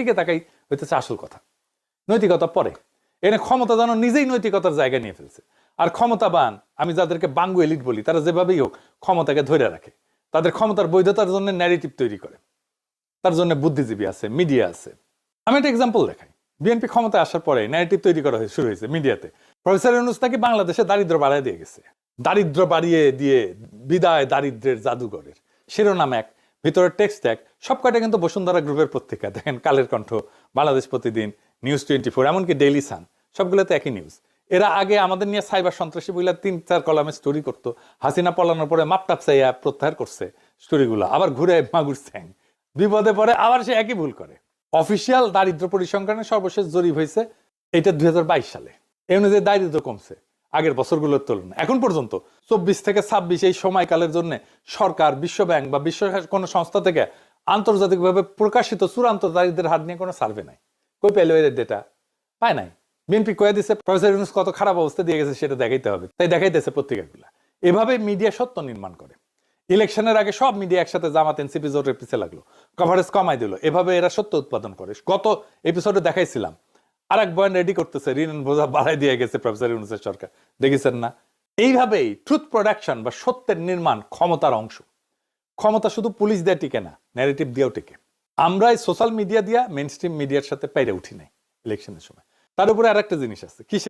দিকে তাকাই হইতেছে আসল কথা। নৈতিকতা পরে, এনে ক্ষমতা যেন নিজেই নৈতিকতার জায়গা নিয়ে ফেলছে। আর ক্ষমতাবান, আমি যাদেরকে বাঙ্গু এলিট বলি, তারা যেভাবেই হোক ক্ষমতাকে ধরে রাখে, তাদের ক্ষমতার বৈধতার জন্য ন্যারেটিভ তৈরি করে, তার জন্য বুদ্ধিজীবী আছে, মিডিয়া আছে। আমি একটা এক্সাম্পল দেখাই। বিএনপি ক্ষমতায় আসার পরে ন্যারেটিভ তৈরি করা শুরু হয়েছে মিডিয়াতে, প্রফেসর ইউনূস নাকি বাংলাদেশে দারিদ্র বাড়ায় দিয়ে গেছে, দারিদ্র বাড়িয়ে দিয়ে বিদায় দারিদ্রের জাদুঘরের শিরোনাম এক, ভিতরের টেক্সট এক। সব কয়টা কিন্তু বসুন্ধরা গ্রুপের পত্রিকা। দেখেন কালের কণ্ঠ, বাংলাদেশ প্রতিদিন, নিউজ 24, এমনকি ডেইলি সান, সবগুলোতে একই নিউজ। এরা আগে আমাদের নিয়ে সাইবার সন্ত্রাসী বইলা 3-4 কলামে স্টোরি করতো, হাসিনা পলানোর পরে মাপটাপ চাইয়া প্রত্যাহার করছে স্টোরিগুলো, আবার ঘুরে মাগুর স্যাং, বিপদে পরে আবার সে একই ভুল করে। অফিসিয়াল দারিদ্র পরিসংখ্যানের সর্বশেষ জরিপ হয়েছে এটা 2022 সালে। এই অনুযায়ী দারিদ্র কমছে আগের বছরগুলোর তুলনায়। এখন পর্যন্ত 24 থেকে 26 এই সময়কালের জন্য সরকার, বিশ্বব্যাংক বা বিশ্ব কোনো সংস্থা থেকে আন্তর্জাতিকভাবে প্রকাশিত চূড়ান্ত দারিদ্রের হার নিয়ে কোনো সার্ভে নাই। কই পেলো এর ডেটা? পায় নাই। বিএনপি কয়ে দিচ্ছে প্রফেসর ইউনূস কত খারাপ অবস্থা দিয়ে গেছে সেটা দেখাইতে হবে, তাই দেখাইতেছে পত্রিকাগুলা। এভাবে মিডিয়া সত্য নির্মাণ করে। ইলেকশনের আগে সব মিডিয়া একসাথে জামাত এনসিপি জোটের পিছে লাগলো, কভারেজ কমাই দিল। এভাবে এরা সত্য উৎপাদন করে। গত এপিসোডে দেখাইছিলাম আর এক বয়ান রেডি করতেছে, ঋণ বোঝা বাড়াই দিয়ে গেছে প্রফেসর ইউনূসের সরকার, দেখেছেন না? এইভাবেই ট্রুথ প্রোডাকশন বা সত্যের নির্মাণ ক্ষমতার অংশ। ক্ষমতা শুধু পুলিশ দিয়ে টিকে না, ন্যারেটিভ দিয়েও টিকে। আমরা এই সোশ্যাল মিডিয়া দিয়া মেইন স্ট্রিম মিডিয়ার সাথে পেরে উঠি নাই ইলেকশনের সময়। তার উপরে আরেকটা জিনিস আছে, কি